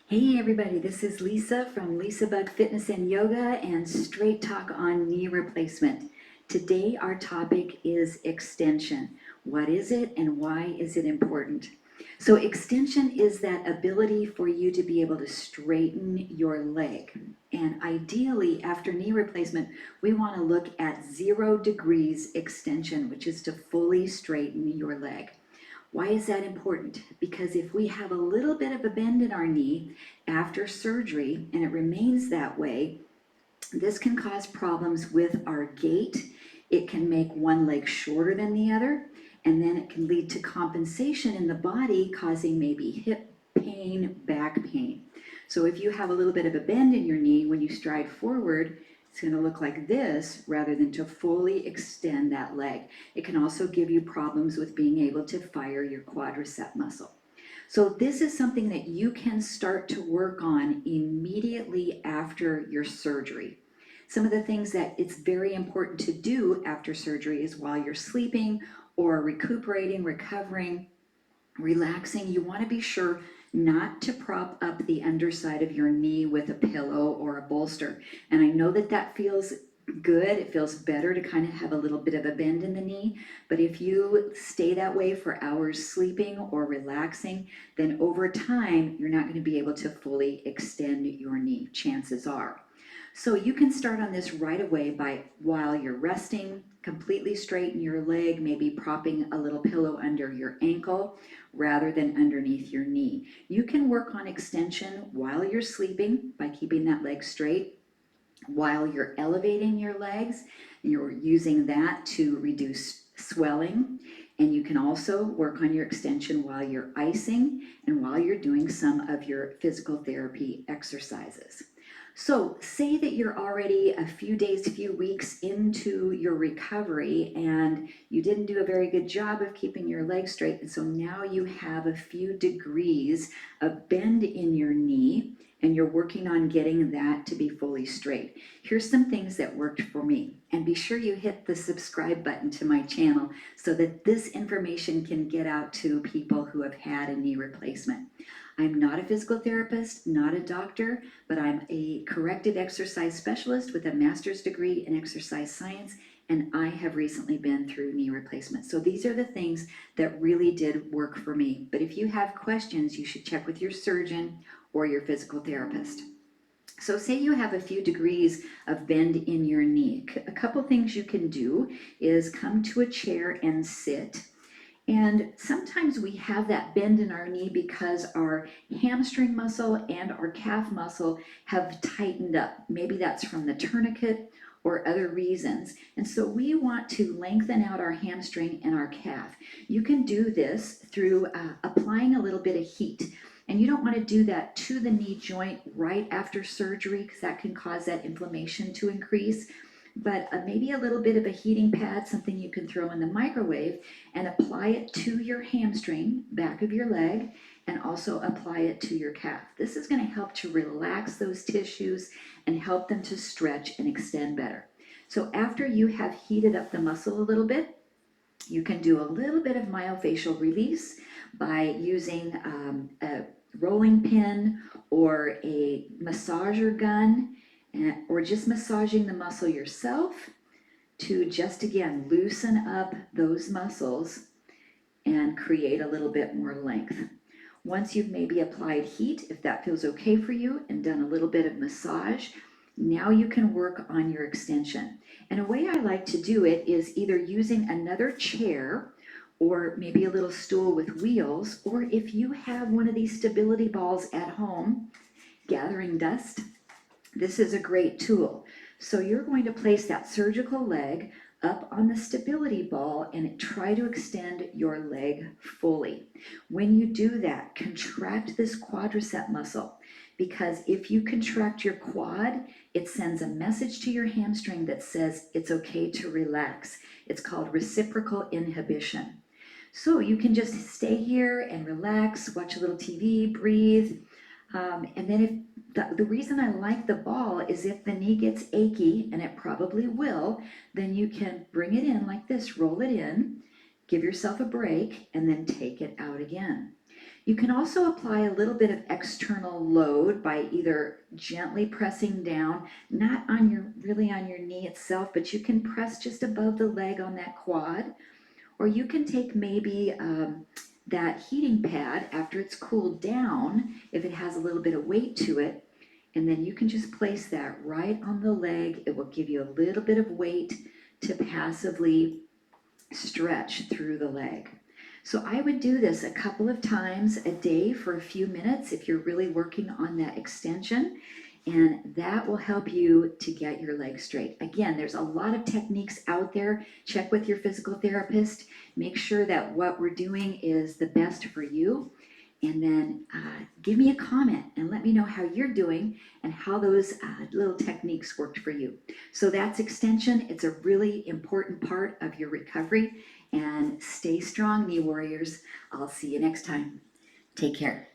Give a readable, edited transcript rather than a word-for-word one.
Hey everybody, this is Lisa from Lisa Bug Fitness and Yoga and Straight Talk on knee replacement. Today our topic is extension. What is it and why is it important? So extension is that ability for you to be able to straighten your leg. And ideally after knee replacement, we want to look at 0 degrees extension, which is to fully straighten your leg. Why is that important? Because if we have a little bit of a bend in our knee after surgery and it remains that way, this can cause problems with our gait. It can make one leg shorter than the other, and then it can lead to compensation in the body, causing maybe hip pain, back pain. So if you have a little bit of a bend in your knee when you stride forward, it's going to look like this rather than to fully extend that leg. It can also give you problems with being able to fire your quadricep muscle. So this is something that you can start to work on immediately after your surgery. Some of the things that it's very important to do after surgery is while you're sleeping or recuperating, recovering, relaxing, you want to be sure not to prop up the underside of your knee with a pillow or a bolster. And I know that that feels good. It feels better to kind of have a little bit of a bend in the knee. But if you stay that way for hours sleeping or relaxing, then over time, you're not going to be able to fully extend your knee, chances are. So you can start on this right away by, while you're resting, completely straighten your leg, maybe propping a little pillow under your ankle rather than underneath your knee. You can work on extension while you're sleeping by keeping that leg straight. While you're elevating your legs, you're using that to reduce swelling. And you can also work on your extension while you're icing and while you're doing some of your physical therapy exercises. So say that you're already a few days, few weeks into your recovery and you didn't do a very good job of keeping your leg straight. And so now you have a few degrees of bend in your knee and you're working on getting that to be fully straight. Here's some things that worked for me. And be sure you hit the subscribe button to my channel so that this information can get out to people who have had a knee replacement. I'm not a physical therapist, not a doctor, but I'm a corrective exercise specialist with a master's degree in exercise science, and I have recently been through knee replacement. So these are the things that really did work for me. But if you have questions, you should check with your surgeon or your physical therapist. So say you have a few degrees of bend in your knee. A couple things you can do is come to a chair and sit. And sometimes we have that bend in our knee because our hamstring muscle and our calf muscle have tightened up. Maybe that's from the tourniquet or other reasons. And so we want to lengthen out our hamstring and our calf. You can do this through applying a little bit of heat. And you don't want to do that to the knee joint right after surgery because that can cause that inflammation to increase. But maybe a little bit of a heating pad, something you can throw in the microwave, and apply it to your hamstring, back of your leg, and also apply it to your calf. This is going to help to relax those tissues and help them to stretch and extend better. So after you have heated up the muscle a little bit, you can do a little bit of myofascial release by using a rolling pin or a massager gun, or just massaging the muscle yourself to just again loosen up those muscles and create a little bit more length. Once you've maybe applied heat, if that feels okay for you, and done a little bit of massage, now you can work on your extension. And a way I like to do it is either using another chair or maybe a little stool with wheels, or if you have one of these stability balls at home, gathering dust, this is a great tool. So you're going to place that surgical leg up on the stability ball and try to extend your leg fully. When you do that, contract this quadricep muscle, because if you contract your quad, it sends a message to your hamstring that says it's okay to relax. It's called reciprocal inhibition. So you can just stay here and relax, watch a little TV, breathe. And then if the reason I like the ball is if the knee gets achy, and it probably will, then you can bring it in like this, roll it in, give yourself a break, and then take it out again. You can also apply a little bit of external load by either gently pressing down, not on really on your knee itself, but you can press just above the leg on that quad. Or you can take maybe that heating pad after it's cooled down, if it has a little bit of weight to it, and then you can just place that right on the leg. It will give you a little bit of weight to passively stretch through the leg. So I would do this a couple of times a day for a few minutes if you're really working on that extension, and that will help you to get your leg straight. Again, there's a lot of techniques out there. Check with your physical therapist. Make sure that what we're doing is the best for you. And then give me a comment and let me know how you're doing and how those little techniques worked for you. So that's extension. It's a really important part of your recovery. And stay strong, knee warriors. I'll see you next time. Take care.